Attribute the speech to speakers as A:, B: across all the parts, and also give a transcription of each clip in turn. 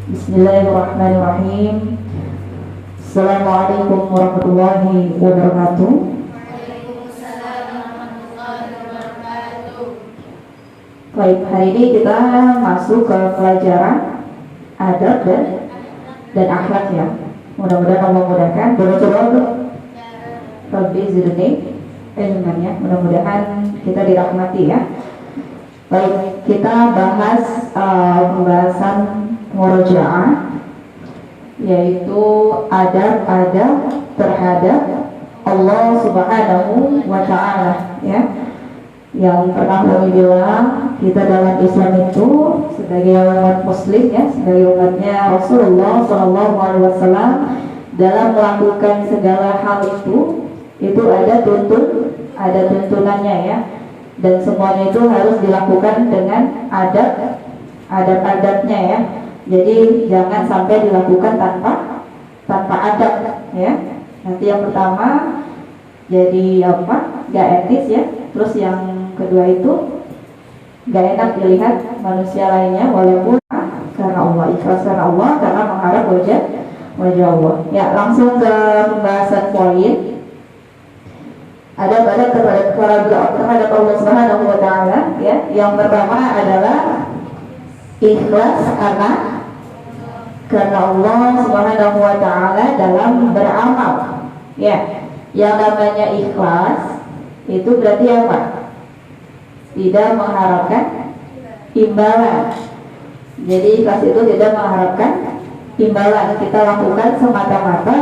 A: Bismillahirrahmanirrahim. Assalamualaikum warahmatullahi wabarakatuh.
B: Waalaikumsalam warahmatullahi wabarakatuh.
A: Baik, hari ini kita masuk ke pelajaran adab dan akhlak ya. Mudah-mudahan Allah mudahkan. Coba untuk Rabbi zidni ilman ya. Mudah-mudahan kita dirahmati ya. Baik, kita bahas pembahasan murojaah, yaitu adab-adab terhadap Allah Subhanahu wa Ta'ala ya. Yang pernah kami bilang, kita dalam Islam itu sebagai umat muslim ya, sebagai umatnya Rasulullah SAW, dalam melakukan segala hal itu ada tuntunannya ya. Dan semuanya itu harus dilakukan dengan adab-adabnya ya. Jadi jangan sampai dilakukan tanpa adab ya. Nanti yang pertama jadi gak etis ya. Terus yang kedua itu gak enak dilihat manusia lainnya, walaupun karena Allah, ikhlas karena Allah, karena mengharap wajah Allah ya. Langsung ke pembahasan poin adab-adab terhadap Allah Subhanahu wa Ta'ala ya. Yang pertama adalah ikhlas karena Allah Subhanahu wa Ta'ala dalam beramal ya. Yang namanya ikhlas itu berarti apa? Tidak mengharapkan imbalan. Jadi ikhlas itu tidak mengharapkan imbalan. Kita lakukan semata-mata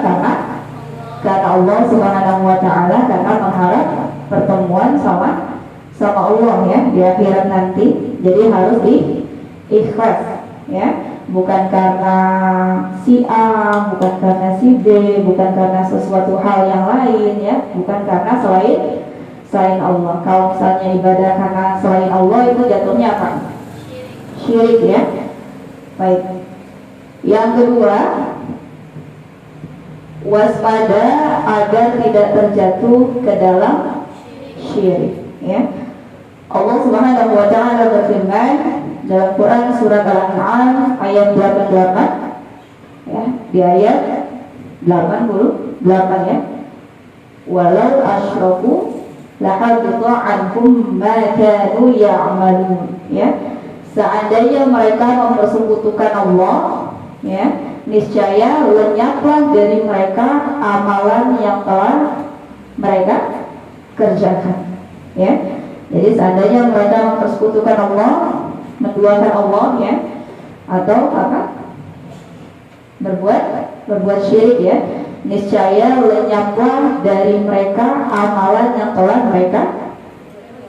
A: karena Allah Subhanahu wa Ta'ala, karena mengharap pertemuan sama Allah ya di akhirat nanti. Jadi harus ikhlas ya. Bukan karena si A, bukan karena si B, bukan karena sesuatu hal yang lain ya, bukan karena selain Allah. Kalau misalnya ibadah karena selain Allah itu jatuhnya apa? Syirik ya. Baik. Yang kedua, waspada agar tidak terjatuh ke dalam syirik ya. Allah Subhanahu wa Ta'ala berfirman dalam Quran surat Al-An'am ayat 88 ya, di ayat 88 ya. Walau asyraku lahabita anhum ma kanu ya'malun ya. Seandainya mereka mempersekutukan Allah ya, niscaya lenyaplah dari mereka amalan yang telah mereka kerjakan ya. Jadi seandainya mereka mempersekutukan Allah, menduakan Allah ya, atau berbuat syirik ya, niscaya lenyaplah dari mereka amalan yang telah mereka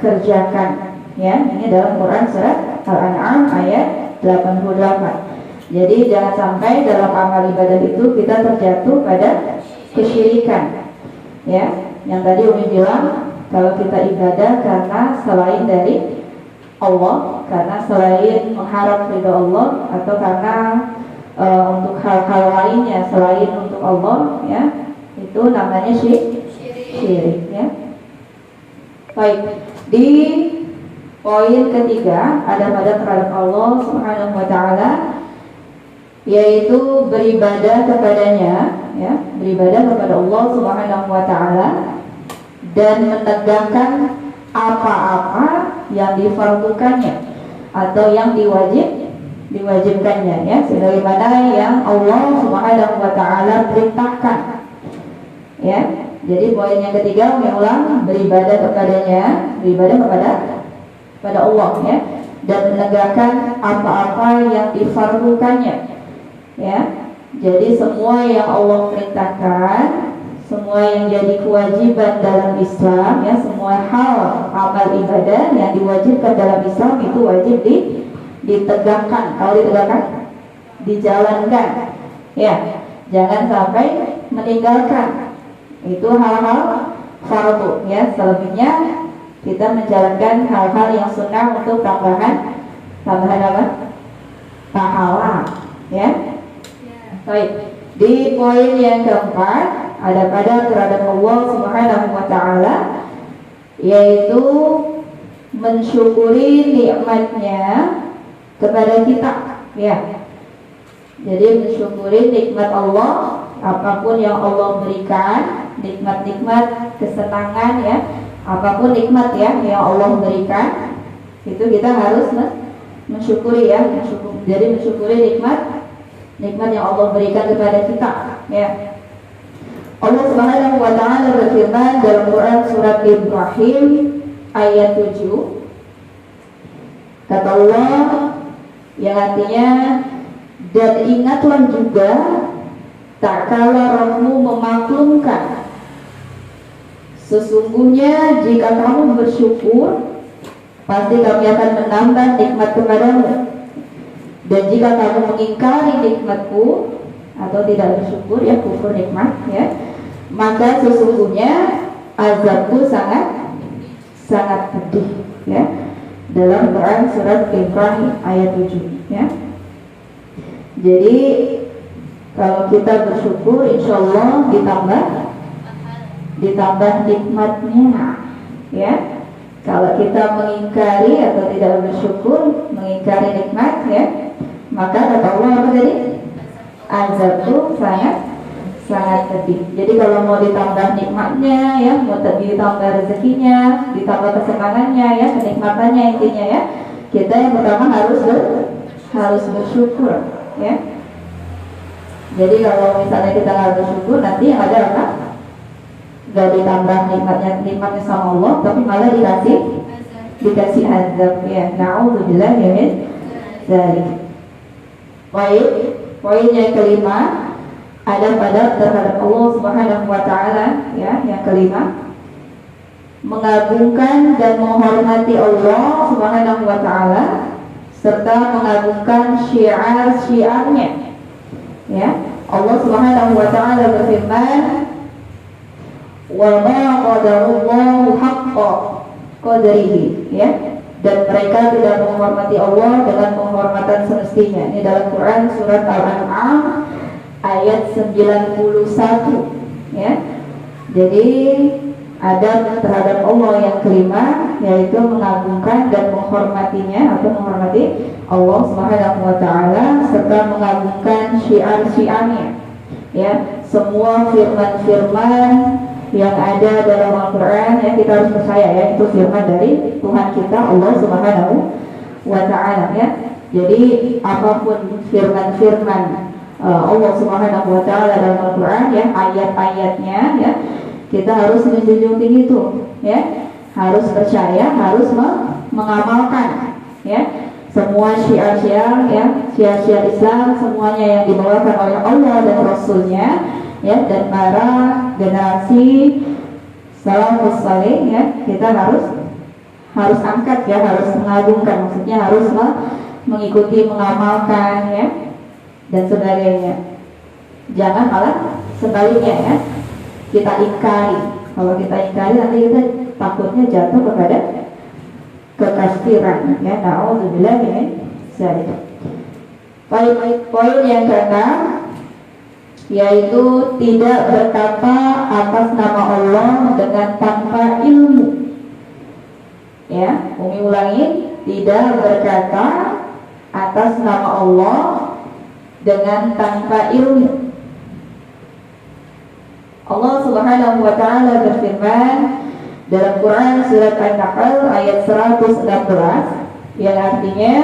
A: kerjakan ya. Ini dalam Quran surat Al-An'am ayat 88. Jadi jangan sampai dalam amal ibadah itu kita terjatuh pada kesyirikan ya. Yang tadi Umi bilang, kalau kita ibadah karena selain dari Allah, karena selain mengharap ridha Allah, atau karena untuk hal-hal lainnya selain untuk Allah ya, itu namanya syirik ya. Baik, di poin ketiga adab-adab terhadap Allah Subhanahu wa Ta'ala, yaitu beribadah kepadanya ya, beribadah kepada Allah Subhanahu wa Ta'ala dan menegakkan apa-apa yang difardukannya atau yang diwajibkannya ya, sebagaimana yang Allah Subhanahu wa Ta'ala perintahkan ya. Jadi poin yang ketiga mengulang, beribadah kepadanya, beribadah kepada Allah ya, dan menegakkan apa-apa yang difardukannya ya. Jadi semua yang Allah perintahkan, semua yang jadi kewajiban dalam Islam ya, semua hal amal ibadah yang diwajibkan dalam Islam itu wajib ditegakkan. Kalau ditegakkan, dijalankan ya, jangan sampai meninggalkan. Itu hal-hal fardu ya. Selebihnya kita menjalankan hal-hal yang sunnah untuk tambahan apa? Pahala ya. Baik, di poin yang keempat adab-adab terhadap Allah Subhanahu wa Ta'ala, yaitu mensyukuri nikmatnya kepada kita ya. Jadi mensyukuri nikmat Allah, apapun yang Allah berikan, nikmat-nikmat kesenangan ya, apapun nikmat ya yang Allah berikan, itu kita harus mensyukuri ya, jadi mensyukuri nikmat yang Allah berikan kepada kita ya. Allah Subhanahu wa taala berfirman dalam Quran surat Ibrahim ayat 7. Kata Allah yang artinya, dan ingatlah juga tak kala rohmu memaklumkan, sesungguhnya jika kamu bersyukur pasti kami akan menambah nikmat kepadamu, dan jika kamu mengingkari nikmatku atau tidak bersyukur ya, kufur nikmat ya, maka sesungguhnya azabku sangat pedih ya. Dalam Quran surat Ibrahim ayat 7 ya. Jadi kalau kita bersyukur, insya Allah ditambah nikmatnya ya. Kalau kita mengingkari atau tidak bersyukur, mengingkari nikmat ya, maka kata Allah apa tadi? Azabku sangat pedih. Jadi kalau mau ditambah nikmatnya ya, mau ditambah rezekinya, ditambah kesenangannya ya, kenikmatannya intinya ya, kita yang pertama harus bersyukur ya. Jadi kalau misalnya kita nggak bersyukur, nanti yang ada apa? Gak ditambah nikmatnya sama Allah, tapi malah dikasih azab ya. Na'udzubillah min dzalik. Poin yang kelima ada pada terhadap Allah Subhanahu wa taala ya, yang kelima, mengagungkan dan menghormati Allah Subhanahu wa taala serta mengagungkan syiar-syiarnya ya. Allah Subhanahu wa taala berfirman, wa ma qadarullahu haqqa qadrihi ya, dan mereka tidak menghormati Allah dengan penghormatan semestinya. Ini dalam Quran surat Al-An'am ayat 91 ya. Jadi adab terhadap Allah yang kelima yaitu mengagungkan dan menghormatinya atau menghormati Allah Subhanahu wa taala serta mengagungkan syiar-syiarnya ya. Semua firman-firman yang ada dalam Al-Quran ya, kita harus percaya ya, itu firman dari Tuhan kita Allah Subhanahu wa taala ya. Jadi apapun firman-firman Allah Subhanahu wa taala dalam Al-Quran ya, ayat-ayatnya ya, kita harus menjunjung tinggi itu ya, harus percaya, harus mengamalkan ya. Semua syiar-syiar ya, syiar-syiar Islam semuanya yang dibawakan oleh Allah dan Rasulnya ya, dan para generasi salafus saleh ya, kita harus angkat ya, harus mengagungkan, maksudnya harus mengikuti, mengamalkan ya, dan sebagainya. Jangan malah sebaliknya ya, kita ingkari. Kalau kita ingkari nanti kita takutnya jatuh kepada kekafiran ya. Na'udzubillah min dzalik. Poin yang keenam yaitu tidak berkata atas nama Allah dengan tanpa ilmu ya. Umi ulangi, tidak berkata atas nama Allah dengan tanpa ilmu. Allah Subhanahu wa taala berfirman dalam Quran surat An-Nahl ayat 116 yang artinya,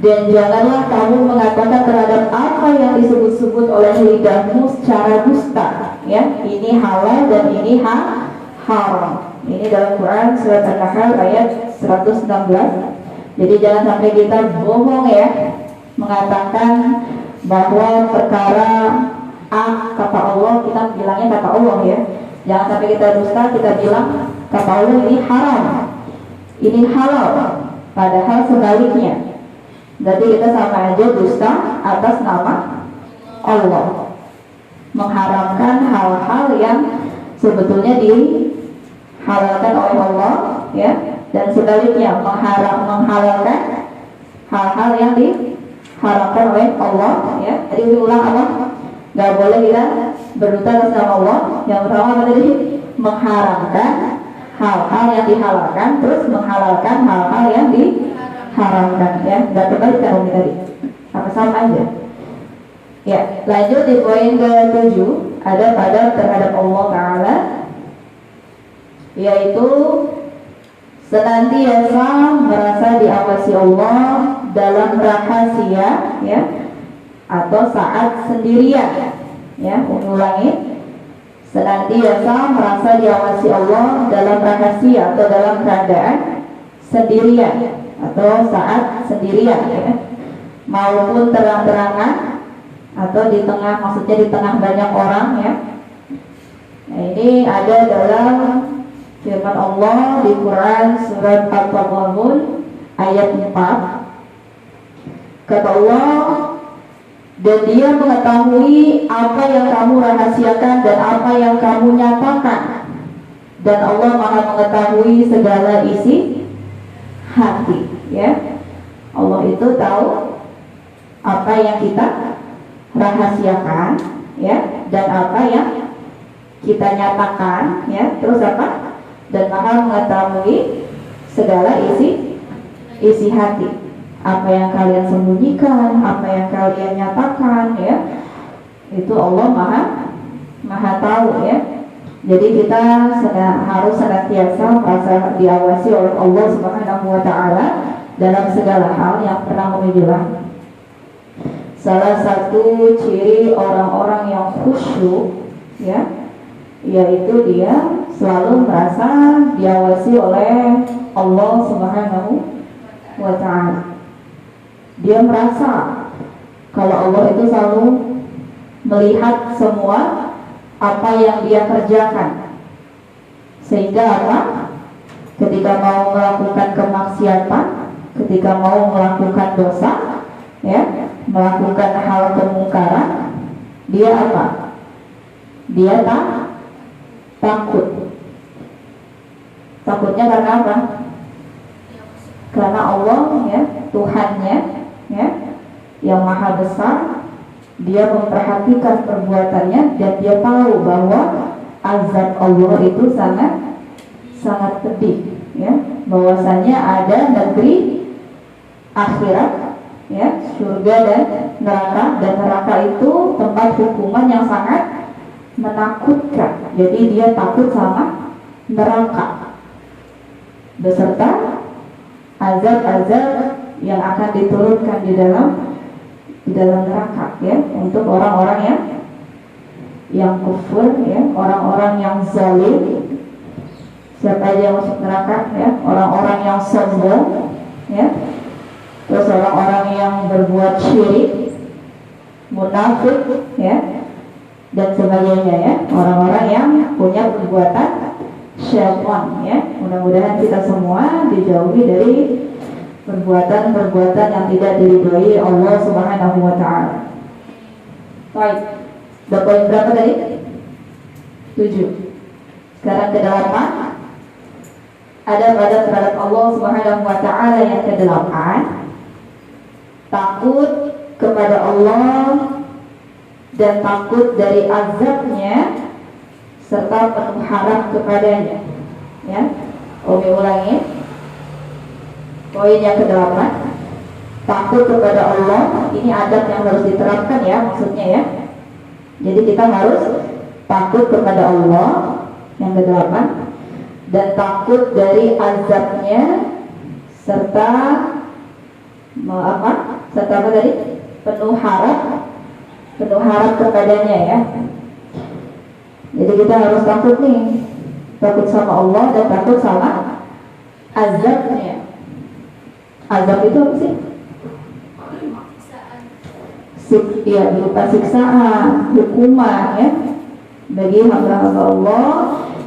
A: dan janganlah kamu mengatakan terhadap apa yang disebut-sebut oleh lidahmu secara dusta ya, ini halal dan ini haram. Ini dalam Quran surat An-Nahl ayat 116. Jadi jangan sampai kita bohong ya, mengatakan bahwa perkara A kata Allah, kita bilangnya kata Allah ya. Jangan sampai kita dusta, kita bilang kata Allah ini haram, ini halal, padahal sebaliknya. Berarti kita sama aja dusta atas nama Allah, mengharamkan hal-hal yang sebetulnya dihalalkan oleh Allah ya, dan sebaliknya menghalalkan hal-hal yang diharamkan oleh Allah ya. Jadi ulang apa? Gak boleh kita berdusta atas nama Allah. Yang pertama apa tadi? Mengharamkan hal-hal yang dihalalkan, terus menghalalkan hal-hal yang diharamkan ya. Gak terbalik kan Umi tadi? Apa sama aja? Ya, lanjut di poin ke-7, ada pada terhadap Allah Ta'ala, yaitu senantiasa merasa diawasi Allah dalam rahasia, ya, atau saat sendirian. Ya, ulangi, senantiasa merasa diawasi Allah dalam rahasia atau dalam keadaan sendirian atau saat sendirian, ya, maupun terang-terangan atau di tengah, maksudnya di tengah banyak orang, ya. Nah, ini ada dalam firman Allah di Quran surat At-Taghabun ayat 4. Kata Allah, dan Dia mengetahui apa yang kamu rahasiakan dan apa yang kamu nyatakan, dan Allah Maha mengetahui segala isi hati, ya. Allah itu tahu apa yang kita rahasiakan, ya, dan apa yang kita nyatakan, ya. Terus apa? Dan Maha mengetahui segala isi hati. Apa yang kalian sembunyikan, apa yang kalian nyatakan, ya. Itu Allah Maha tahu, ya. Jadi kita harus senantiasa merasa diawasi oleh Allah Subhanahu wa Ta'ala dalam segala hal yang pernah kami bilang. Salah satu ciri orang-orang yang khusyuk, ya, yaitu dia selalu merasa diawasi oleh Allah Subhanahu wa Ta'ala. Dia merasa kalau Allah itu selalu melihat semua apa yang dia kerjakan, sehingga apa? Ketika mau melakukan kemaksiatan, ketika mau melakukan dosa, ya, melakukan hal kemungkaran, dia apa? Dia takut. Takutnya karena apa? Karena Allah, ya, Tuhannya, ya, yang maha besar, Dia memperhatikan perbuatannya dan Dia tahu bahwa azab Allah itu sangat pedih, ya, bahwasanya ada negeri akhirat, ya, surga dan neraka itu tempat hukuman yang sangat menakutkan. Jadi dia takut sama neraka beserta azab-azab yang akan diturunkan di dalam neraka, ya, untuk orang-orang yang kufur, ya, orang-orang yang zalim. Siapa aja yang masuk neraka, ya? Orang-orang yang sombong, ya, terus orang-orang yang berbuat syirik, munafik, ya, dan sebagainya, ya, orang-orang yang punya perbuatan syaitan, ya. Mudah-mudahan kita semua dijauhi dari perbuatan-perbuatan yang tidak diridhoi Allah Subhanahu wa Ta'ala. Baik, udah poin berapa tadi? 7. Sekarang ke-8. Ada pada terhadap Allah Subhanahu wa Ta'ala yang ke-8, takut kepada Allah dan takut dari azabnya serta penuh harap kepadanya, ya. Oke, ulangi. Poin yang ke-8, takut kepada Allah. Ini adab yang harus diterapkan, ya, maksudnya, ya. Jadi kita harus takut kepada Allah, yang ke-8, dan takut dari azabnya serta serta apa tadi? Penuh harap kepadanya, ya. Jadi kita harus takut nih, takut sama Allah dan takut sama azabnya. Azab itu apa sih? Ya, berupa siksaan, hukuman, ya, bagi hamba-hamba Allah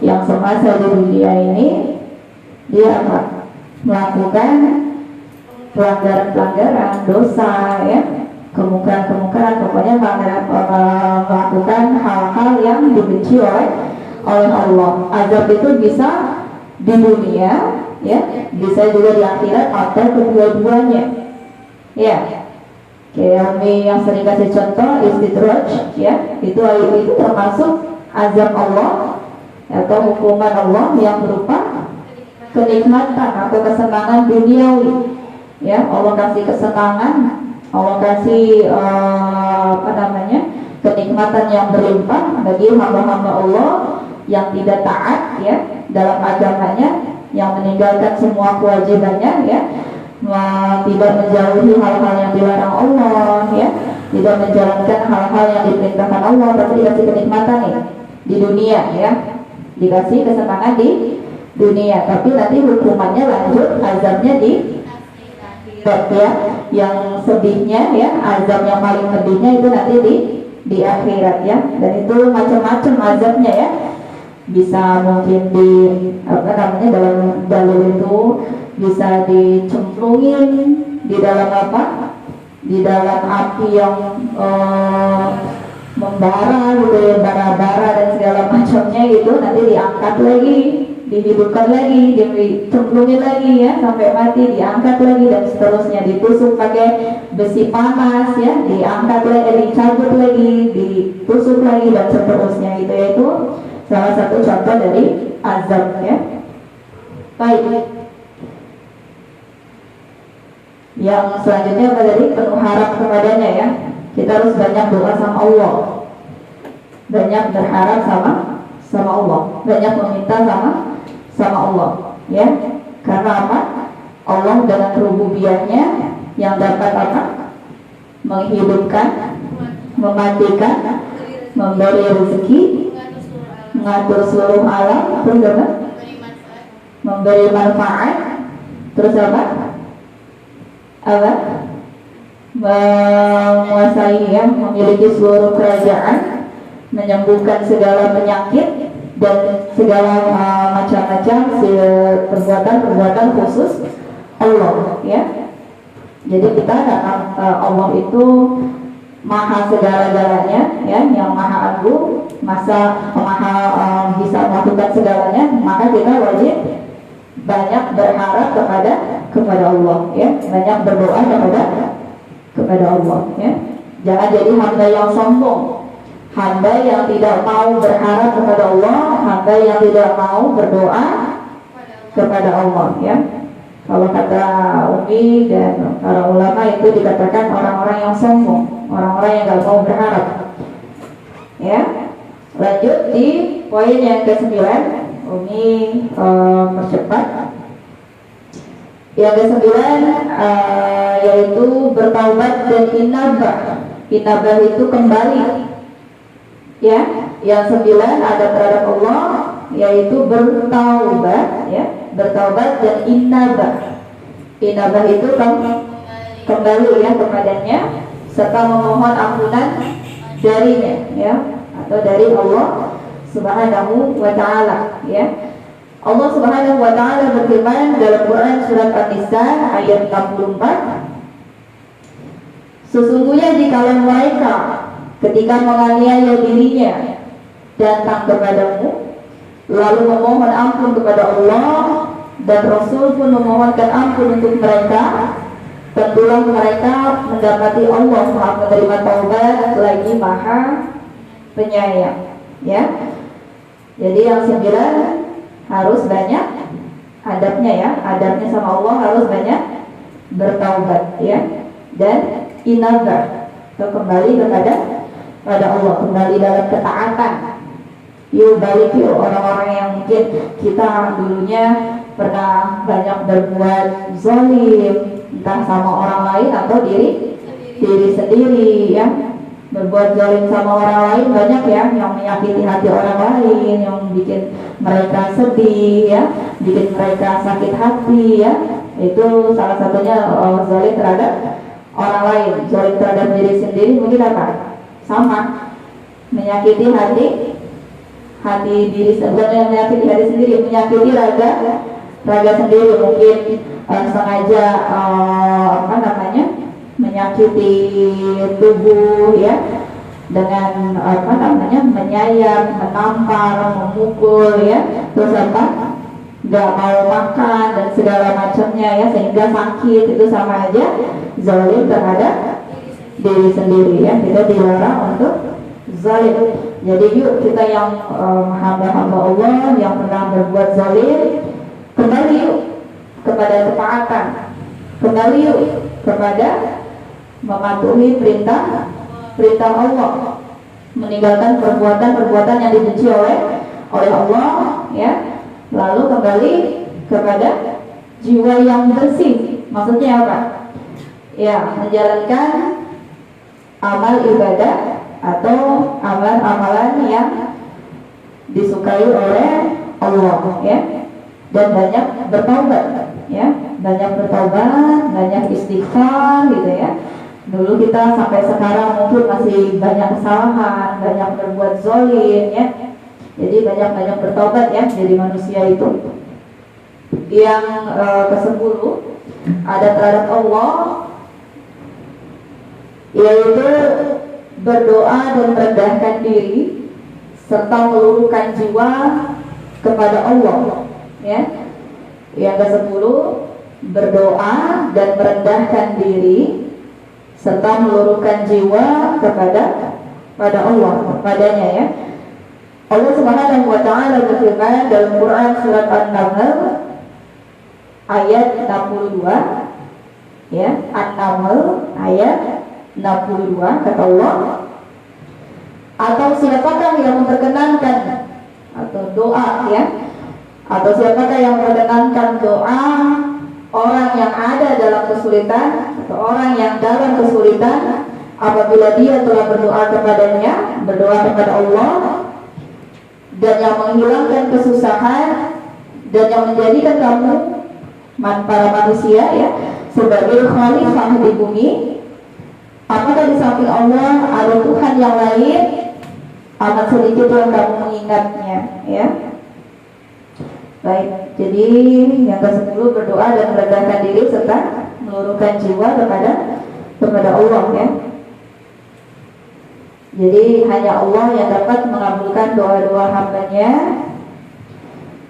A: yang semasa di dunia ini dia apa? Melakukan pelanggaran-pelanggaran, dosa, ya, kemungkaran-kemungkaran, pokoknya melakukan hal-hal yang dibenci oleh Allah. Azab itu bisa di dunia, ya, bisa juga di akhirat atau kedua-duanya, ya. Kayak kami yang sering kasih contoh istidraj, ya, itu termasuk azab Allah atau hukuman Allah yang berupa kenikmatan atau kesenangan duniawi, ya. Allah kasih kesenangan, Allah kasih kenikmatan yang berlimpah bagi hamba-hamba Allah yang tidak taat ya dalam agamanya, yang meninggalkan semua kewajibannya ya, tidak menjauhi hal-hal yang dilarang Allah ya, tidak menjalankan hal-hal yang diperintahkan Allah, tapi dikasih kenikmatan nih di dunia ya, dikasih kesenangan di dunia, tapi nanti hukumannya lanjut azabnya di akhirat ya, yang sedihnya ya, azab yang paling pedihnya itu nanti di akhirat ya, dan itu macam-macam azabnya ya, bisa mungkin di dalam dalil itu bisa dicemplungin di dalam di dalam api yang membara gitu ya, bara-bara dan segala macamnya gitu, nanti diangkat lagi, dihidupkan lagi, dicemplungin lagi ya sampai mati, diangkat lagi dan seterusnya, ditusuk pakai besi panas ya, diangkat lagi, dicabut lagi, ditusuk lagi dan seterusnya gitu ya. Itu salah satu contoh dari azab ya. Baik, yang selanjutnya apa tadi? Penuh harap kepadanya ya. Kita harus banyak doa sama Allah, banyak berharap sama Allah, banyak meminta sama Allah ya. Karena apa? Allah dengan rububiyahnya yang dapat menghidupkan, mematikan, memberi rezeki, mengatur seluruh alam, terus apa? Memberi manfaat, terus apa? Menguasai ya, memiliki seluruh kerajaan, menyembuhkan segala penyakit dan segala macam-macam perbuatan-perbuatan khusus Allah ya. Jadi kita Allah itu maha segala-galanya ya, yang maha agung, maha bisa melakukan segalanya, maka kita wajib banyak berharap kepada Allah ya, banyak berdoa kepada Allah ya. Jangan jadi hamba yang sombong, hamba yang tidak mau berharap kepada Allah, hamba yang tidak mau berdoa kepada Allah ya. Kalau kata Umi dan para ulama itu dikatakan orang-orang yang sombong, orang-orang yang tidak mau berharap ya. Lanjut di poin yang ke-9, Umi percepat. Yang ke-9 yaitu bertaubat dan inabah. Inabah itu kembali ya. Yang 9 ada terhadap Allah, yaitu bertaubat ya, bertaubat dan inabah. Inabah itu kembali ya kepadanya serta memohon ampunan darinya ya, atau dari Allah Subhanahu wa ta'ala ya. Allah Subhanahu wa ta'ala berfirman dalam Quran surat An-Nisa ayat 64, sesungguhnya jikalau mereka ketika menganiaya dirinya datang kepadamu lalu memohon ampun kepada Allah dan Rasul pun memohonkan ampun untuk mereka, tentulah mereka mendapati Allah Maha menerima taubat lagi Maha penyayang ya. Jadi yang 9 harus banyak adabnya ya, adabnya sama Allah harus banyak bertaubat ya, dan inabah atau kembali kepada Allah, kembali dalam ketaatan. Yuk balik yuk orang-orang yang mungkin kita dulunya pernah banyak berbuat zalim, entah sama orang lain atau diri sendiri ya. Berbuat zalim sama orang lain banyak ya, yang menyakiti hati orang lain, yang bikin mereka sedih ya, bikin mereka sakit hati ya. Itu salah satunya zalim terhadap orang lain. Zalim terhadap diri sendiri mungkin apa? Sama, menyakiti hati diri sendiri, menyakiti hati sendiri, menyakiti raga sendiri, mungkin sengaja menyakiti tubuh ya, dengan menyayat, menampar, memukul ya, terus nggak mau makan dan segala macamnya ya, sehingga sakit. Itu sama aja zalim terhadap diri sendiri ya. Kita dilarang untuk zalim. Jadi yuk kita yang hamba-hamba Allah yang pernah berbuat zalim, kembali yuk kepada ketaatan, kembali yuk kepada mematuhi perintah Allah meninggalkan perbuatan-perbuatan yang dibenci oleh Allah, ya. Lalu kembali kepada jiwa yang bersih. Maksudnya apa? Ya, menjalankan amal ibadah atau amal-amalan yang disukai oleh Allah, ya. Dan banyak bertaubat, ya. Banyak bertaubat, banyak istighfar gitu ya. Dulu kita sampai sekarang mungkin masih banyak kesalahan, banyak berbuat zalim, ya. Jadi banyak-banyak bertobat ya jadi manusia itu. Yang ke-10 ada terhadap Allah, yaitu berdoa dan merendahkan diri serta meluruhkan jiwa kepada Allah, ya. Yang ke-10 berdoa dan merendahkan diri serta meluruhkan jiwa kepada Allah, kepadanya, ya. Allah Subhanahu wa taala berfirman dalam Quran surat An-Naml ayat 62, ya. An-Naml ayat 62 kata Allah, atau siapakah yang memperkenankan atau doa, ya, atau siapakah yang memperkenankan doa orang yang ada dalam kesulitan atau orang yang dalam kesulitan apabila dia telah berdoa kepadanya, berdoa kepada Allah, dan yang menghilangkan kesusahan dan yang menjadikan kamu para manusia, ya, sebagai khalifah di bumi. Apakah di samping Allah ada Tuhan yang lain? Amat sedikit yang kamu mengingatnya, ya. Baik, jadi yang ke-10 berdoa dan merendahkan diri serta meluruhkan jiwa kepada Allah, ya. Jadi hanya Allah yang dapat mengabulkan doa-doa hambanya.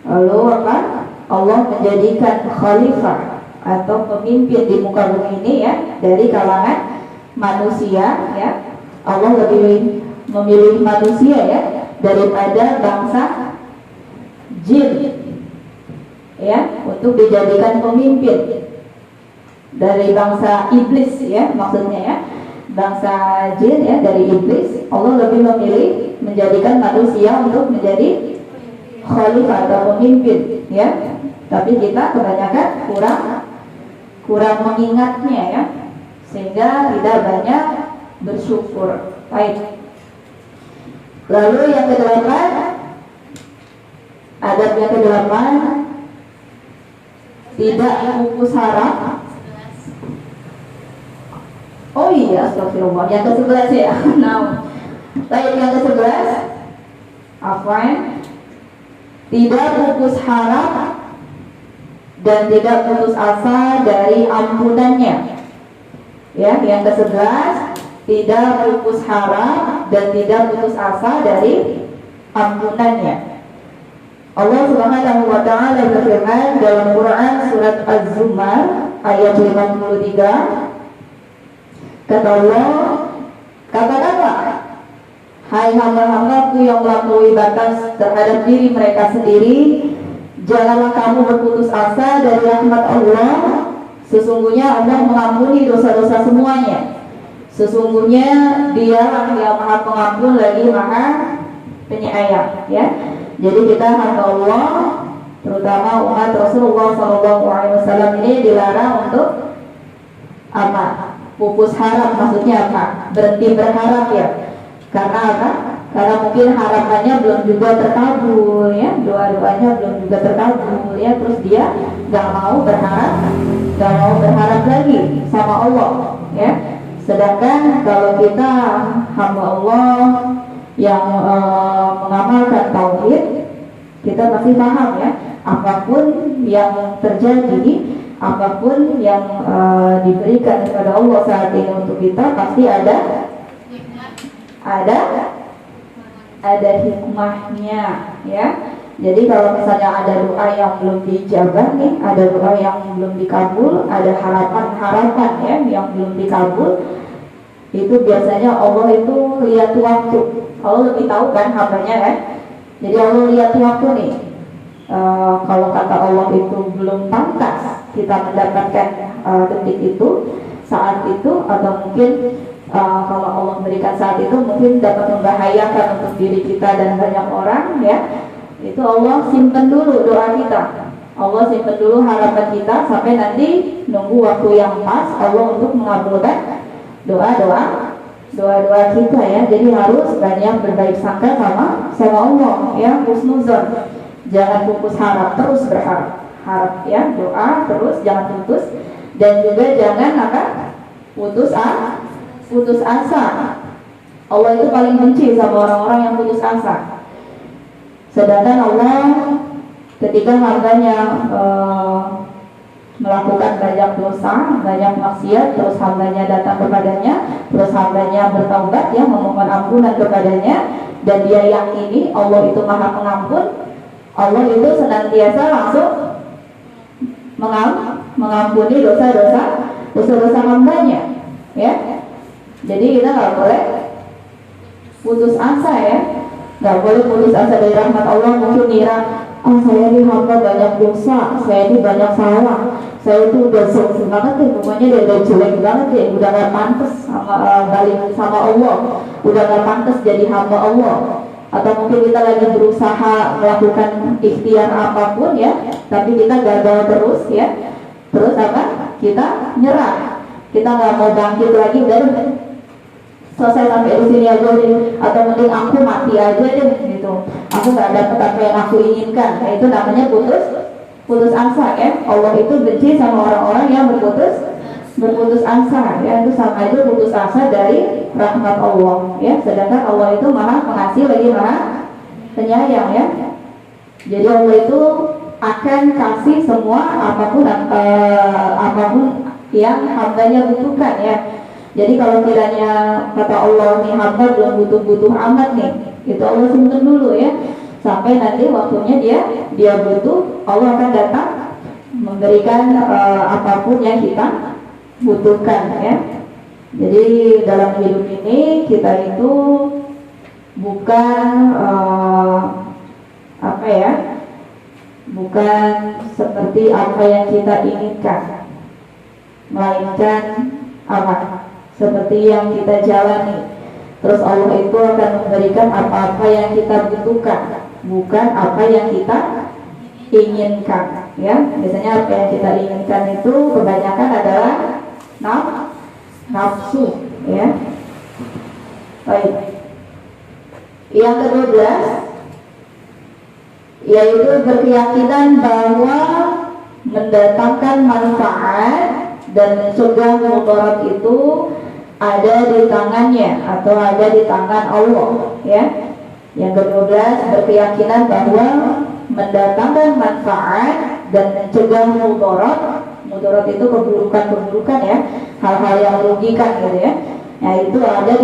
A: Lalu apa? Allah menjadikan khalifah atau pemimpin di muka bumi ini, ya, dari kalangan manusia, ya. Allah lebih memilih manusia, ya, daripada bangsa jin, ya, untuk dijadikan pemimpin dari bangsa iblis, ya, maksudnya, ya. Bangsa jin, ya, dari iblis. Allah lebih memilih menjadikan manusia untuk menjadi khalifah atau pemimpin, ya. Tapi kita kebanyakan kurang mengingatnya, ya, sehingga tidak banyak bersyukur. Baik. Lalu yang ke-8, adab yang ke-8, tidak pupus harap. Oh iya, astagfirullah. Yang ke-11, ya. Nah, baik, yang ke-11, afwan, tidak pupus harap dan tidak putus asa dari ampunannya. Ya, yang ke-11, tidak pupus harap dan tidak putus asa dari ampunannya. Allah Subhanahu wa taala berfirman dalam Quran surat Az-Zumar ayat 53. Kata Allah, katakanlah, hai hamba-hambaku yang melampaui batas terhadap diri mereka sendiri, janganlah kamu berputus asa dari rahmat Allah. Sesungguhnya Allah mengampuni dosa-dosa semuanya. Sesungguhnya Dialah yang Maha Pengampun lagi Maha Penyayang, ya. Jadi kita hamba Allah, terutama umat Rasulullah SAW ini dilarang untuk apa? Pupus harap. Maksudnya apa? Berhenti berharap, ya. Karena apa? Karena mungkin harapannya belum juga terkabul, ya. Doa-doanya belum juga terkabul, ya. Terus dia gak mau berharap lagi sama Allah, ya. Sedangkan kalau kita hamba Allah yang mengamalkan tauhid, kita pasti paham, ya, apapun yang terjadi, apapun yang diberikan kepada Allah saat ini untuk kita, pasti ada hikmahnya, ya. Jadi kalau misalnya ada doa yang belum dijabah nih, ada doa yang belum dikabul, ada harapan-harapan, ya, yang belum dikabul, itu biasanya Allah itu lihat waktu. Allah lebih tahu kan hambanya, kan. Jadi Allah lihat waktu nih. Kalau kata Allah itu belum pantas kita mendapatkan detik itu, saat itu, atau mungkin kalau Allah berikan saat itu mungkin dapat membahayakan untuk diri kita dan banyak orang ya, itu Allah simpen dulu doa kita, Allah simpen dulu harapan kita sampai nanti nunggu waktu yang pas Allah untuk mengabulkan doa-doa kita ya. Jadi harus banyak berbaik sangka sama Allah ya, husnuzon, jangan putus harap, terus berharap ya, doa terus, jangan putus, dan juga jangan putus asa. Allah itu paling benci sama orang-orang yang putus asa. Sedangkan Allah ketika hambanya melakukan banyak dosa, banyak maksiat, terus hambanya datang kepadanya, terus hambanya bertaubat ya, memohon ampunan kepadanya, dan dia yakini Allah itu Maha Pengampun, Allah itu senantiasa langsung mengampuni dosa-dosa hambanya ya. Jadi kita nggak boleh putus asa ya, nggak boleh putus asa dari rahmat Allah. Mungkin ngira, saya ini hamba banyak dosa, saya ini banyak salah, saya itu udah selesai banget deh, pokoknya udah jelek banget deh, udah gak pantas balik sama Allah, udah gak pantas jadi hamba Allah. Atau mungkin kita lagi berusaha melakukan ikhtiar apapun ya, tapi kita gagal terus ya, terus apa? Kita nyerah, kita nggak mau bangkit lagi, udah selesai sampai di sini aja deh, atau mending aku mati aja deh gitu, aku nggak dapat apa yang aku inginkan. Nah, itu namanya putus asa ya. Allah itu benci sama orang-orang yang berputus asa ya, itu sama itu putus asa dari rahmat Allah ya. Sedangkan Allah itu Maha Pengasih lagi Maha Penyayang ya. Jadi Allah itu akan kasih semua apapun yang hambanya butuhkan ya. Jadi kalau kiranya kata Allah nih, hamba belum butuh amat nih, itu Allah simpen dulu ya, sampai nanti waktunya dia butuh, Allah akan datang memberikan apapun yang kita butuhkan ya. Jadi dalam hidup ini kita itu bukan bukan seperti apa yang kita inginkan, melainkan seperti yang kita jalani. Terus Allah itu akan memberikan apa-apa yang kita butuhkan, bukan apa yang kita inginkan ya. Biasanya apa yang kita inginkan itu kebanyakan adalah nafsu ya. Baik. Yang ke-12 yaitu berkeyakinan bahwa mendatangkan manfaat dan mencegah mudarat itu ada di tangannya atau ada di tangan Allah ya. Yang ke-12 berkeyakinan bahwa mendatangkan manfaat dan mencegah mudarat itu keburukan ya, hal-hal yang merugikan gitu ya. Nah, itu ada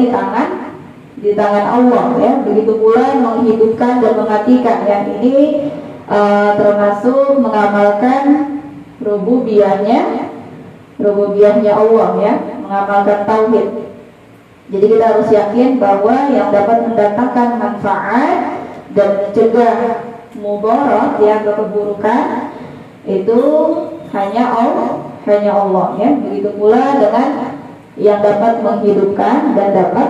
A: di tangan Allah ya. Begitu pula menghidupkan dan mematikan, yang ini termasuk mengamalkan rububiyahnya Allah ya, mengamalkan tauhid. Jadi kita harus yakin bahwa yang dapat mendatangkan manfaat dan mencegah mudarat ya, keburukan itu hanya Allah ya. Begitu pula dengan yang dapat menghidupkan dan dapat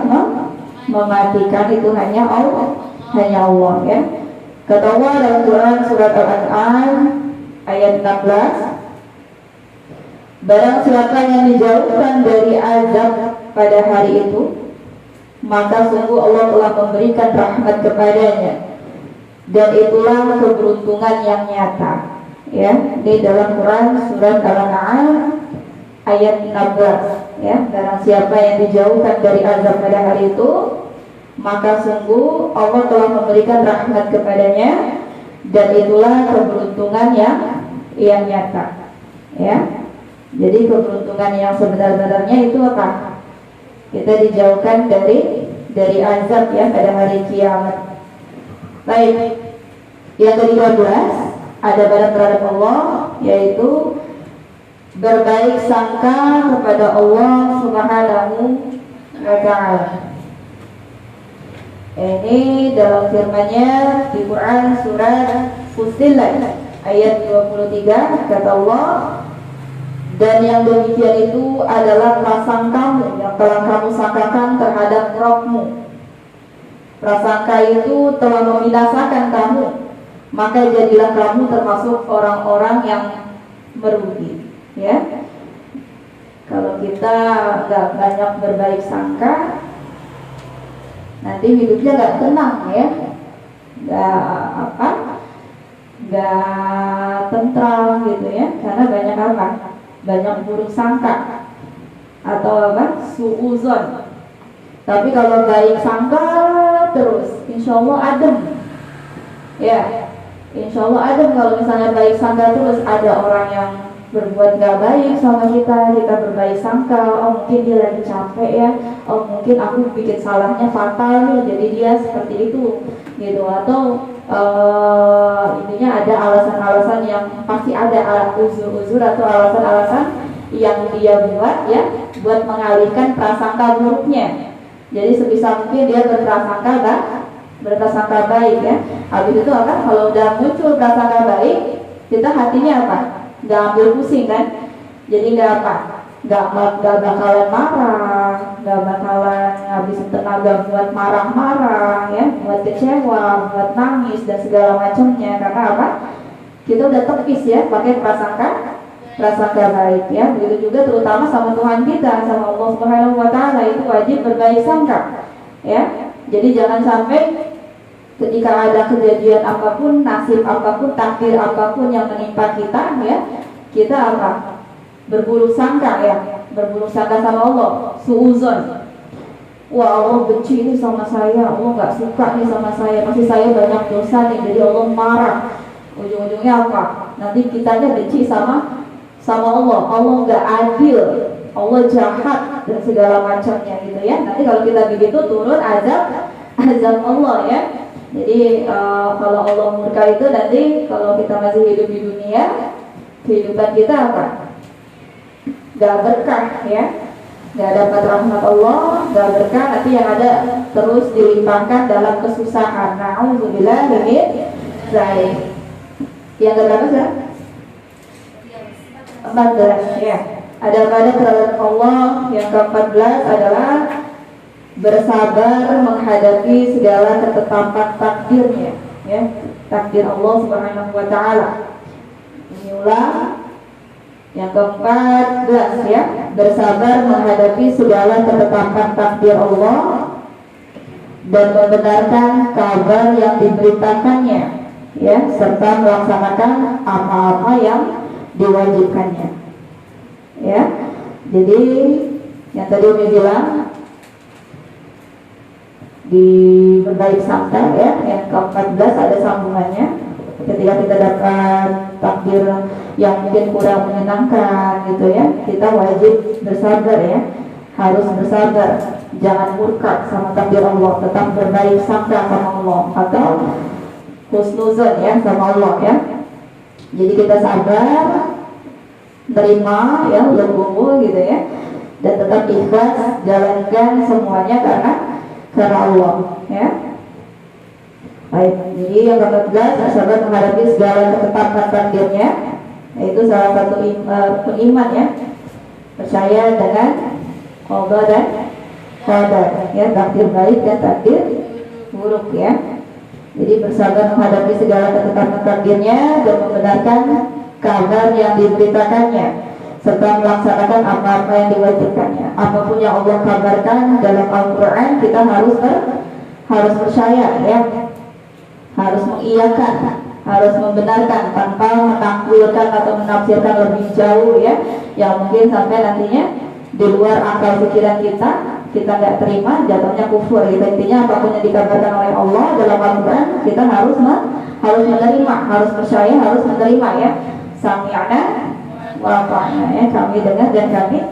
A: mematikan itu hanya Allah ya. Kata Allah dalam Quran surat Al-An'am ayat 16, barang siapa yang dijauhkan dari azab pada hari itu, maka sungguh Allah telah memberikan rahmat kepadanya, dan itulah keberuntungan yang nyata ya. Di dalam Quran surat Al-An'am ayat 16 ya, barang siapa yang dijauhkan dari azab pada hari itu, maka sungguh Allah telah memberikan rahmat kepadanya, dan itulah keberuntungan yang nyata ya. Jadi keberuntungan yang sebenar-benarnya itu apa? Kita dijauhkan dari azab ya pada hari kiamat. Baik. Yang ke-13 ada barang terhadap Allah, yaitu berbaik sangka kepada Allah Subhanahu wa ta'ala. Ini dalam firman-Nya di Quran surat Fussilat ayat 23, kata Allah, Dan yang demikian itu adalah prasangkamu yang telah kamu sangkakan terhadap Rabbmu. Prasangka itu telah membinasakan kamu, maka jadilah kamu termasuk orang-orang yang merugi. Ya, kalau kita nggak banyak berbaik sangka, nanti hidupnya nggak tenang ya, nggak tentram gitu ya, karena banyak apa? Banyak buruk sangka atau apa? Suuzon. Tapi kalau baik sangka terus, insya Allah adem. Ya, insya Allah adem kalau misalnya baik sangka terus. Ada orang yang berbuat gak baik sama kita, kita berbaik sangka, oh mungkin dia lagi capek ya, oh mungkin aku bikin salahnya fatal nih, jadi dia seperti itu gitu. Atau intinya ada alasan-alasan yang pasti ada, uzur-uzur atau alasan-alasan yang dia buat ya, buat mengalihkan prasangka buruknya. Jadi sebisa mungkin dia berprasangka baik ya. Habis itu apa? Kalau udah muncul prasangka baik, kita hatinya apa? Nggak ambil pusing kan? Jadi nggak bakalan marah, nggak bakalan ngabisin tenaga buat marah-marah ya, buat kecewa, buat nangis dan segala macamnya. Karena apa? Kita udah tepis ya, pakai prasangka baik ya. Begitu juga terutama sama Tuhan kita, sama Allah Subhanahu wa taala, itu wajib berbaik sangka ya. Jadi jangan sampai ketika ada kejadian apapun, nasib apapun, takdir apapun yang menimpa kita ya, kita apa? Berburuk sangka ya, berburuk sangka sama Allah, suuzon. Wah, Allah benci ini sama saya, Allah nggak suka nih sama saya, pasti saya banyak dosa nih, jadi Allah marah. Ujung-ujungnya apa? Nanti kitanya benci sama Allah, Allah nggak adil, Allah jahat dan segala macamnya gitu ya. Nanti kalau kita begitu turun azab Allah ya. Jadi kalau Allah murka itu nanti kalau kita masih hidup di dunia, kehidupan kita apa? Gak berkah ya, gak dapat rahmat Allah, gak berkah, nanti yang ada terus dilimpahkan dalam kesusahan. Na'udzubillah min dzalik. Yang keberapa sekarang? 14 ya. Ada pada perintah Allah yang ke-14 adalah bersabar menghadapi segala ketetapan takdirnya ya, takdir Allah Subhanahu wa taala. Ini ulang yang ke-14 ya, bersabar menghadapi segala ketetapan takdir Allah dan membenarkan kabar yang diberitakannya ya, serta melaksanakan apa-apa yang diwajibkannya ya. Jadi yang tadi Umi bilang di berbaik sangka ya, yang ke-14 ada sambungannya. Ketika kita dapat takdir yang mungkin kurang menyenangkan gitu ya, kita wajib bersabar ya, harus bersabar, jangan murka sama takdir Allah, tetap berbaik sangka sama Allah atau husnuzon ya sama Allah ya. Jadi kita sabar, terima ya, legowo gitu ya, dan tetap ikhlas jalankan semuanya karena Allah ya. Baik, jadi yang ke-14 sahabat menghadapi segala ketetapan takdirnya, yaitu salah satu iman ya, percaya dengan qada dan qadar ya, takdir baik dan takdir buruk ya. Jadi bersabar menghadapi segala ketetapan takdirnya dan membenarkan kabar yang diberitakannya serta melaksanakan apa-apa yang diwajibkannya. Apapun yang Allah kabarkan dalam Al-Quran, kita harus percaya ya, harus mengiyakan, harus membenarkan tanpa menakwilkan atau menafsirkan lebih jauh ya, yang mungkin sampai nantinya di luar akal pikiran kita nggak terima, jatuhnya kufur gitu. Intinya apapun yang dikabarkan oleh Allah dalam Al-Quran, kita harus menerima, harus percaya, harus menerima ya. Sami'na wa ata'na ya, kami dengar dan kami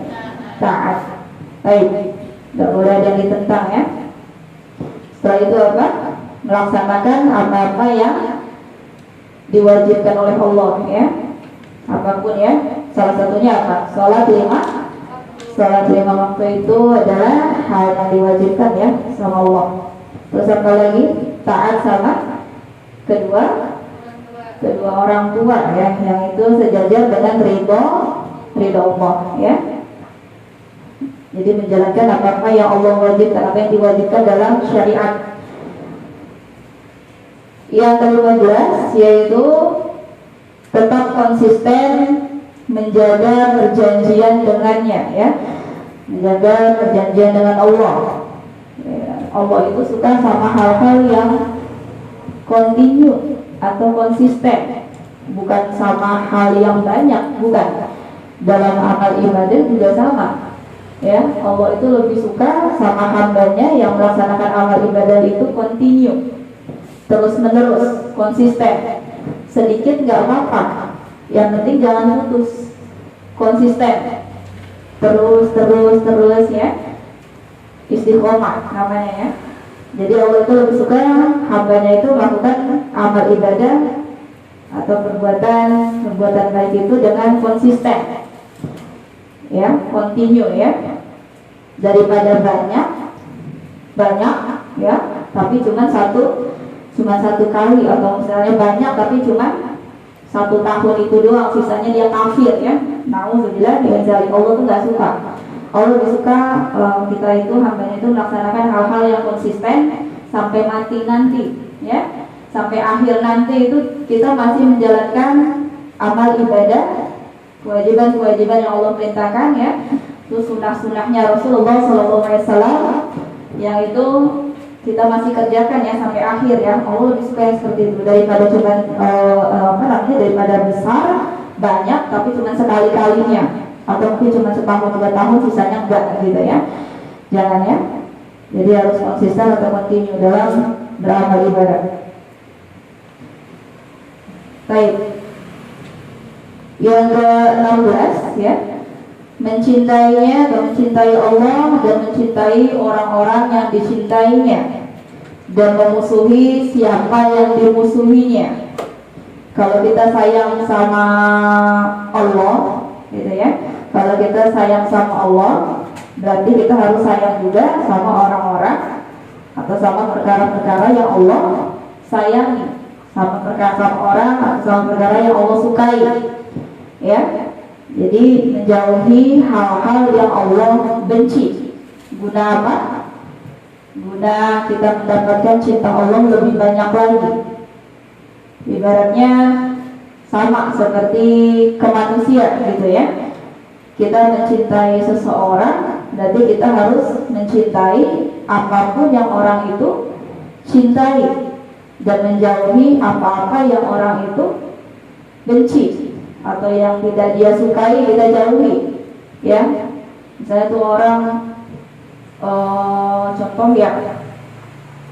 A: taat. Baik, nggak boleh ada yang ditentang ya. Setelah itu apa? Melaksanakan apa-apa yang diwajibkan oleh Allah ya, apapun ya. Salah satunya apa? Salat lima waktu itu adalah hal yang diwajibkan ya sama Allah. Terus apa lagi? Taat sama kedua orang tua ya, yang itu sejajar dengan ridha Allah, ya. Jadi menjalankan apa yang Allah wajibkan, apa yang diwajibkan dalam syariat. Yang ke-15 yaitu tetap konsisten menjaga perjanjian dengannya, ya. Menjaga perjanjian dengan Allah. Ya, Allah itu suka sama hal-hal yang kontinu atau konsisten, bukan sama hal yang banyak, bukan. Dalam amal ibadah juga sama, ya. Allah itu lebih suka sama hambanya yang melaksanakan amal ibadah itu kontinu, terus menerus, konsisten. Sedikit nggak apa-apa, yang penting jangan putus, konsisten, terus ya, istiqomah namanya, ya. Jadi Allah itu lebih suka hambanya itu melakukan amal ibadah atau perbuatan baik itu dengan konsisten, ya, continue, ya, daripada banyak, ya, tapi cuma satu kali, atau misalnya banyak tapi cuma 1 tahun itu doang, sisanya dia kafir, ya. Nauzubillah min dzalik. Allah tuh nggak suka. Allah lebih suka kita itu, hambanya itu melaksanakan hal-hal yang konsisten sampai mati nanti, ya. Sampai akhir nanti itu kita masih menjalankan amal ibadah, kewajiban-kewajiban yang Allah perintahkan, ya. Itu sunnah-sunnahnya Rasulullah SAW yang itu kita masih kerjakan, ya, sampai akhir, ya. Allah lebih suka yang seperti itu daripada cuma daripada besar banyak tapi cuma sekali-kalinya, atau mungkin cuma setahun 2 tahun sisanya enggak, gitu, ya. Jangan, ya. Jadi harus konsisten atau continue dalam beramal ibadah. Baik. Yang ke-16, ya, mencintainya dan mencintai Allah dan mencintai orang-orang yang dicintainya dan memusuhi siapa yang dimusuhinya. Kalau kita sayang sama Allah, gitu, ya. Kalau kita sayang sama Allah, berarti kita harus sayang juga sama orang-orang atau sama perkara-perkara yang Allah sayangi, sama perkara orang atau sama perkara yang Allah sukai, ya. Jadi menjauhi hal-hal yang Allah benci. Guna apa? Guna kita mendapatkan cinta Allah lebih banyak lagi. Ibaratnya sama seperti ke manusia, gitu, ya. Kita mencintai seseorang, berarti kita harus mencintai apapun yang orang itu cintai dan menjauhi apa-apa yang orang itu benci atau yang tidak dia sukai, kita jauhi, ya. Misalnya tuh orang contoh, ya,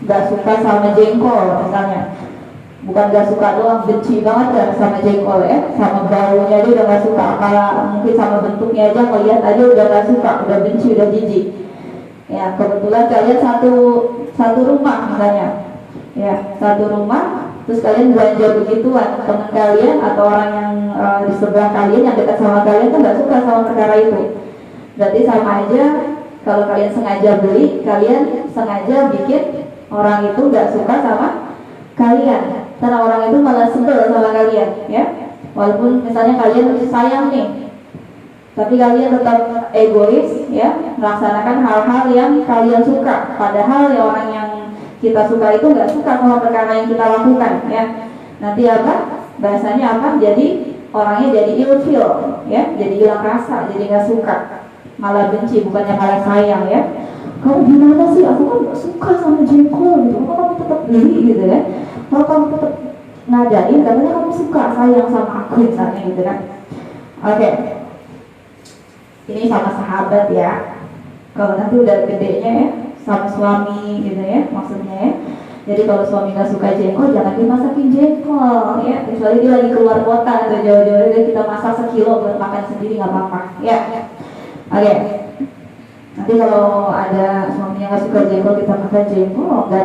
A: nggak suka sama jengkol misalnya, bukan nggak suka doang, benci banget kan sama jengkol, ya. Sama baunya dia udah nggak suka, mungkin sama bentuknya aja, ngeliat aja udah nggak suka, udah benci, udah jijik, ya. Kebetulan kalian satu rumah misalnya, ya, satu rumah, terus kalian belanja begituan, teman kalian atau orang yang di sebelah kalian yang dekat sama kalian tuh nggak suka sama perkara itu. Berarti sama aja kalau kalian sengaja beli, kalian sengaja bikin orang itu nggak suka sama kalian, karena orang itu malah sebel sama kalian, ya. Walaupun misalnya kalian sayang nih, tapi kalian tetap egois, ya, melaksanakan hal-hal yang kalian suka, padahal ya orang yang kita suka itu nggak suka sama perkara yang kita lakukan, ya. Nanti apa? Bahasanya apa? Jadi orangnya jadi ilfil, ya, jadi hilang rasa, jadi nggak suka, malah benci, bukannya malah sayang, ya. Kamu gimana sih? Aku kan nggak suka sama jengkol, gitu. Kok kamu tetap beli, gitu, ya? Kalau kamu tetap ngadain, katanya kamu suka, sayang sama aku, misalnya, gitu, kan? Oke. Ini sama sahabat, ya. Kalau nanti udah gedenya, ya, sama suami, gitu, ya, maksudnya, ya. Jadi kalau suami nggak suka jengkol, jangan dimasakin jengkol, ya. Kecuali dia lagi keluar kota atau jauh-jauh, jadi kita masak sekilo buat makan sendiri, nggak apa-apa, ya. Oke. Nanti kalau ada suami yang nggak suka jengkol, kita makan jengkol, nggak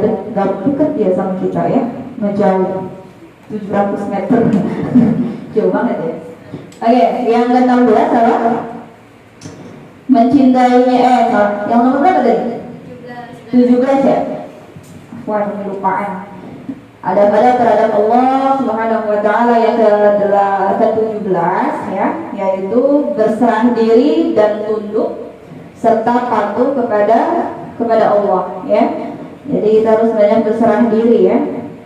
A: deket dia sama kita, ya. Ngejauh 700 meter, jauh banget, ya. Oke, yang ke-16 apa? Mencintainya, yang nomor berapa tadi? 17, ya? Wah, ini lupaan. Ada pada terhadap Allah Subhanahu wa ta'ala yang ke-17, ya. yaitu berserah diri dan tunduk serta patuh kepada Allah ya. Jadi kita harus banyak berserah diri ya,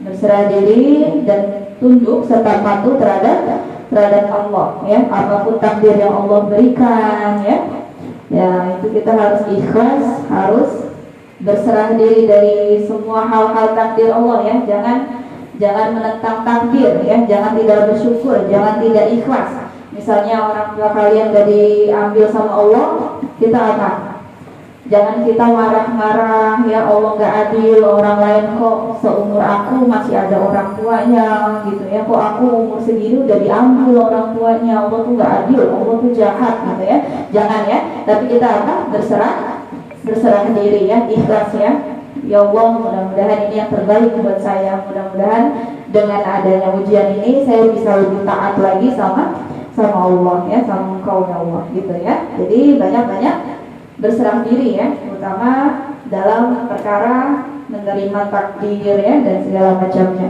A: berserah diri dan tunduk serta patuh terhadap Allah ya. Apapun takdir yang Allah berikan ya, itu kita harus ikhlas, harus berserah diri dari semua hal-hal takdir Allah ya. Jangan menentang takdir ya, jangan tidak bersyukur, jangan tidak ikhlas. Misalnya orang tua kalian gak diambil sama Allah, kita apa? Jangan kita marah-marah ya, Allah gak adil, orang lain kok seumur aku masih ada orang tuanya gitu ya, kok aku umur segini udah diambil orang tuanya, Allah tuh gak adil, Allah tuh jahat gitu ya. Jangan ya, tapi kita apa? Berserah diri ya, ikhlas ya. Ya Allah, mudah-mudahan ini yang terbaik buat saya. Mudah-mudahan dengan adanya ujian ini saya bisa lebih taat lagi sama Allah ya, sama Engkau ya Allah gitu ya. Jadi banyak-banyak berserah diri ya, terutama dalam perkara menerima takdir ya dan segala macamnya.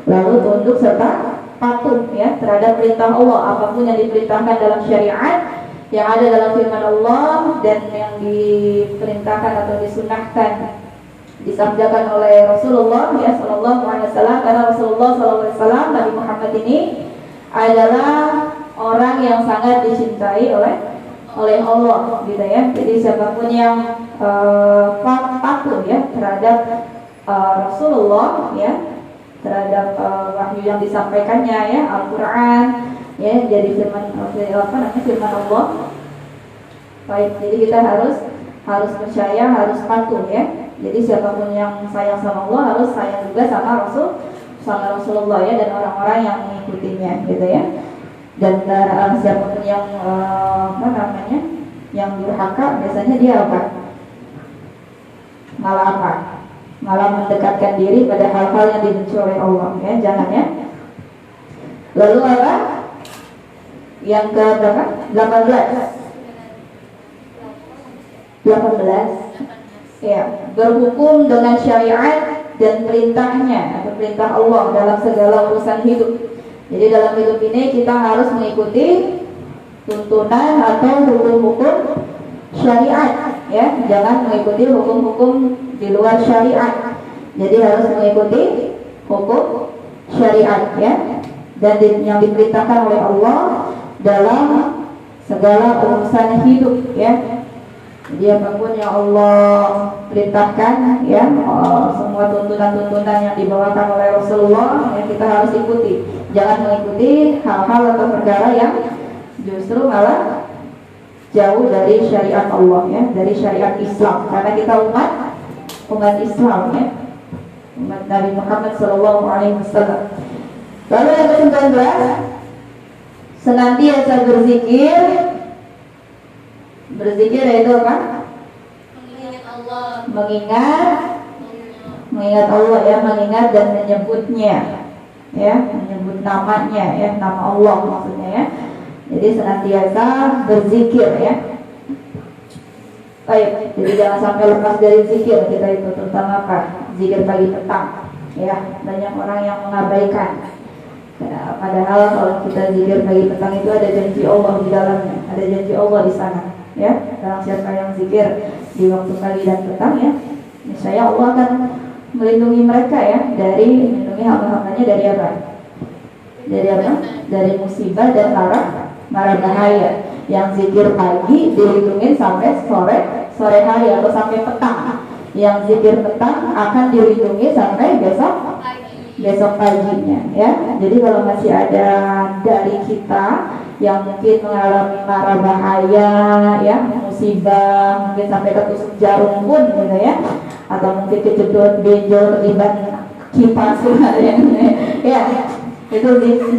A: Lalu tunduk serta patuh ya terhadap perintah Allah, apapun yang diperintahkan dalam syariat, yang ada dalam firman Allah dan yang diperintahkan atau disunahkan, disabdakan oleh Rasulullah ya sallallahu alaihi wasallam. Karena Rasulullah sallallahu alaihi wasallam, Nabi Muhammad ini adalah orang yang sangat dicintai oleh Allah gitu ya. Jadi siapapun yang patuh ya terhadap Rasulullah ya, terhadap wahyu yang disampaikannya ya, Al-Qur'an ya, jadi firman Allah. Baik, jadi kita harus percaya, harus patuh ya. Jadi siapapun yang sayang sama Allah harus sayang juga sama Rasulullah ya, dan orang-orang yang mengikutinya gitu ya. Dan siapapun yang yang durhaka, biasanya dia apa? Malah mendekatkan diri pada hal-hal yang dibenci oleh Allah ya, jangan ya. Lalu apa? Yang ke berapa? 18 ya, berhukum dengan syariat dan perintahnya atau perintah Allah dalam segala urusan hidup. Jadi dalam hidup ini kita harus mengikuti tuntunan atau hukum-hukum syariat ya, jangan mengikuti hukum-hukum di luar syariat. Jadi harus mengikuti hukum syariat ya, dan yang diperintahkan oleh Allah dalam segala urusan hidup ya. Jadi apapun yang Allah perintahkan ya, semua tuntunan-tuntunan yang dibawakan oleh Rasulullah yang kita harus ikuti. Jangan mengikuti hal-hal atau perkara yang justru malah jauh dari syariat Allah ya, dari syariat Islam. Karena kita umat Islam ya, umat Nabi Muhammad SAW. Lalu yang ke-19, senantiasa berzikir. Berzikir itu apa?
B: Mengingat Allah.
A: Mengingat Allah ya, mengingat dan menyebutnya ya, menyebut namanya ya, nama Allah maksudnya ya. Jadi senantiasa berzikir ya. Baik, jadi jangan sampai lepas dari zikir kita itu, terutama apa? Zikir pagi petang ya. Banyak orang yang mengabaikan. Padahal kalau kita zikir pagi petang itu ada janji Allah di dalamnya, ada janji Allah di sana ya. Dalam siapa yang zikir di waktu pagi dan petang ya, niscaya Allah akan melindungi mereka ya, melindungi hamba-hambanya dari apa? Dari musibah dan mara bahaya. Yang zikir pagi dilindungi sampai sore hari atau sampai petang. Yang zikir petang akan dilindungi sampai besok paginya ya. Jadi kalau masih ada dari kita yang mungkin mengalami mara bahaya ya, musibah, mungkin sampai ketusuk jarum pun gitu ya, atau mungkin kejedot benjol ketiban kipas ya, itu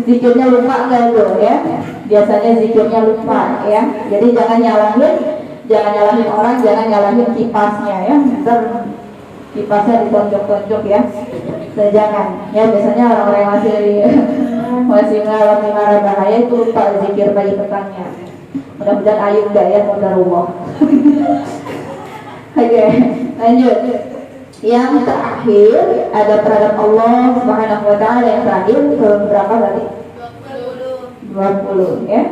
A: zikirnya lupa nggak tuh ya? Biasanya zikirnya lupa ya. Jadi jangan nyalahin orang, jangan nyalahin kipasnya ya. Ntar kipasnya ditonjok-tonjok ya. Jangan ya, biasanya orang-orang yang masih mengalami mara bahaya itu lupa zikir pagi petangnya. Mudah-mudahan ayu enggak ya, qadarullah. Oke, lanjut. Yang terakhir ada terhadap Allah Subhanahu wa taala, yang terakhir berapa berarti? 20 ya.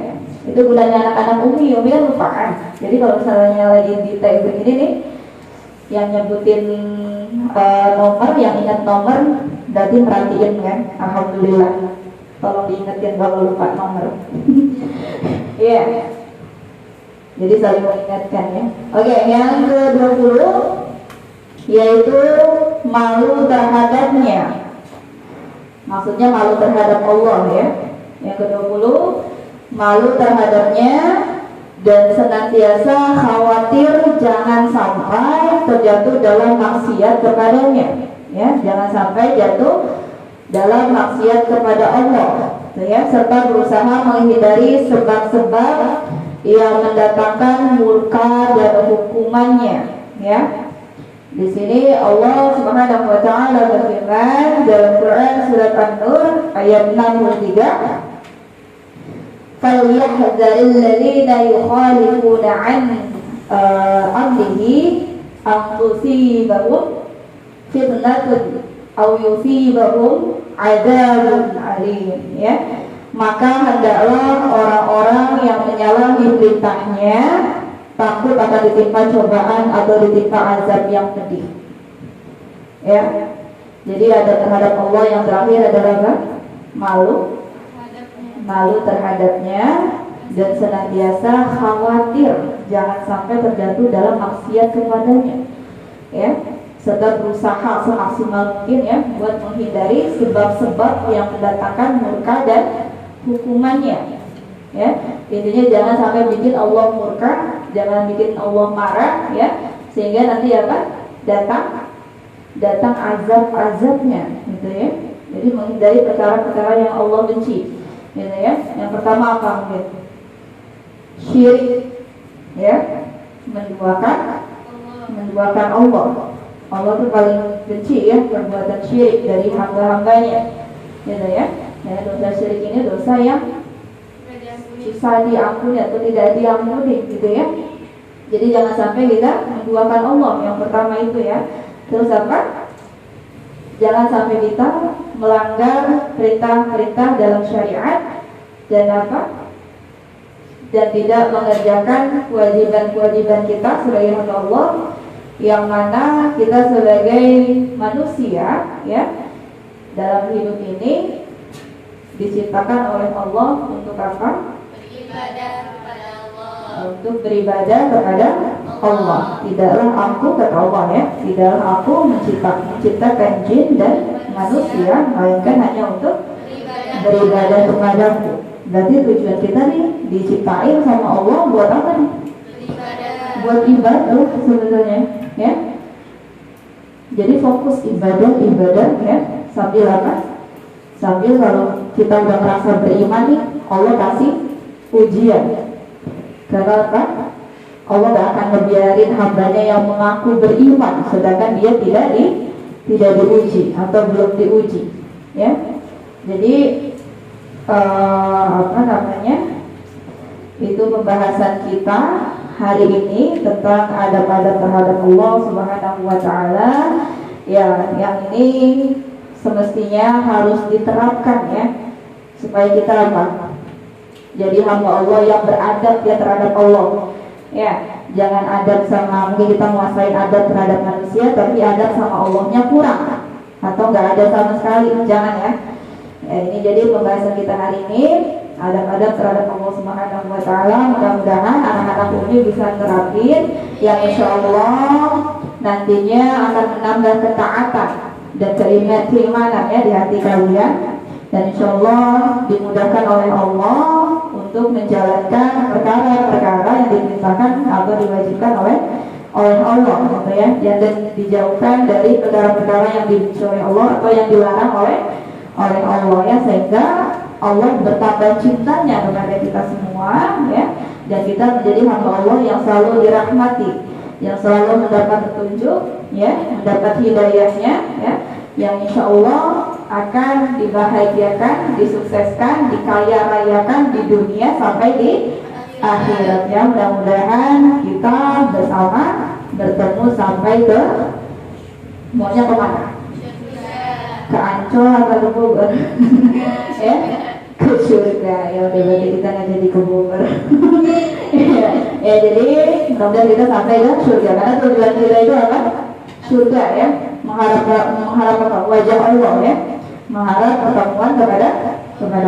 A: Itu gunanya anak-anak Umi kan lupaan. Jadi kalau misalnya lagi di TIB begini nih, yang nyebutin nomor, yang ingat nomor, berarti merhatiin kan. Alhamdulillah. Tolong diingetin kalau lupa nomor. Iya. Yeah. Jadi saling mengingatkan ya. Oke, yang ke-20 yaitu malu terhadapnya. Maksudnya malu terhadap Allah ya. Yang ke-20 malu terhadapnya dan senantiasa khawatir jangan sampai terjatuh dalam maksiat kepadanya. Ya, jangan sampai jatuh dalam maksiat kepada Allah. Ya, serta berusaha menghindari sebab-sebab yang mendatangkan murka dan hukumannya. Ya, di sini Allah Subhanahu wa taala berfirman dalam Quran surat An-Nur ayat 63, "Falyahdharil ladzina yukhalifuna 'an amrihi an tusibahum fitnatun aw yusibahum 'adzabun alim." Ya, maka hendaklah orang-orang yang menyalahi perintahnya takut akan ditimpa cobaan atau ditimpa azab yang pedih. Ya, jadi ada terhadap Allah, yang terakhir adalah apa? Malu terhadapnya dan senantiasa khawatir jangan sampai terjatuh dalam maksiat kepadanya. Ya, serta berusaha semaksimal mungkin ya buat menghindari sebab-sebab yang mendatangkan murka dan hukumannya. Ya, intinya jangan sampai bikin Allah murka, jangan bikin Allah marah ya, sehingga nanti apa? Datang azab-azabnya gitu ya. Jadi menghindari perkara-perkara yang Allah benci. Gitu ya. Yang pertama apa mungkin? Syirik. Ya. Menduakan Allah. Allah itu paling benci ya perbuatan syirik dari hamba-hambanya. Gitu ya. Ya, dosa syirik ini dosa yang susah diampuni atau tidak diampuni gitu ya. Jadi jangan sampai kita menduakan Allah, yang pertama itu ya. Terus apa? Jangan sampai kita melanggar perintah-perintah dalam syariat dan apa? Dan tidak mengerjakan kewajiban-kewajiban kita sebagai hamba Allah, yang mana kita sebagai manusia ya dalam hidup ini diciptakan oleh Allah untuk apa?
B: Beribadah kepada Allah.
A: Untuk beribadah kepada Allah. Tidaklah aku, kata Allah ya, tidaklah aku menciptakan jin dan manusia, melainkan hanya untuk beribadah kepadaku. Berarti tujuan kita nih diciptain sama Allah buat apa nih? Buat ibadah sebenarnya ya. Jadi fokus ibadah ya, sambil apa? Sambil kalau kita udah merasa beriman nih, Allah kasih ujian. Karena apa? Allah gak akan ngebiarin hambanya yang mengaku beriman sedangkan dia tidak diuji atau belum diuji ya. Jadi itu pembahasan kita hari ini tentang adab-adab terhadap Allah Subhanahu wa taala ya, yang ini semestinya harus diterapkan ya, supaya kita apa? Jadi hamba Allah yang beradab ya terhadap Allah. Ya, jangan adab sama, mungkin kita menguasai adab terhadap manusia tapi adab sama Allahnya kurang atau nggak ada sama sekali, jangan ya. Ini jadi pembahasan kita hari ini, adab-adab terhadap Allah Subhanahu wa taala. Mudah-mudahan anak-anak ini bisa terapin yang insya Allah nantinya akan menambah ketaatan dan keimanan ya di hati kalian, dan insya Allah dimudahkan oleh Allah untuk menjalankan perkara-perkara yang diperintahkan atau diwajibkan oleh Allah gitu ya, dan dijauhkan dari perkara-perkara yang dibenci oleh Allah atau yang dilarang oleh Allah ya, sehingga Allah bertambah cintanya kepada kita semua ya, dan kita menjadi hamba Allah yang selalu dirahmati, yang selalu mendapat petunjuk ya, mendapat hidayahnya ya, yang insya Allah akan dibahagiakan, disukseskan, dikaya rayakan di dunia sampai di akhirat ya. Mudah-mudahan kita bersama bertemu sampai ke maunya kemana? Ke Ancol atau ke Bogor? Ya, ke surga. Ya udah berarti kita nggak jadi keboomer. Ya jadi mudah-mudahan kita sampai ke surga karena tujuan kita itu apa? Surga ya, mengharapkan wajah Allah ya, mengharap pertemuan kepada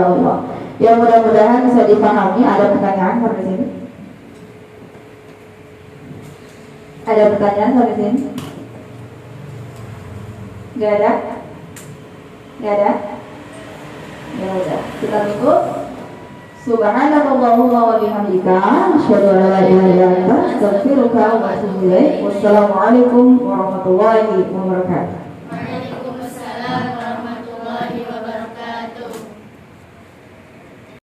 A: Allah. Ya mudah-mudahan bisa dipahami. Ada pertanyaan sampai sini? Ada pertanyaan sampai sini? Gak ada? Gak ada? Ya udah, kita tutup. Subhanallahumma wa bihamdika, asyhadu an la ilaha illa anta, astaghfiruka wa atubu ilaik. Wassalamualaikum warahmatullahi wabarakatuh.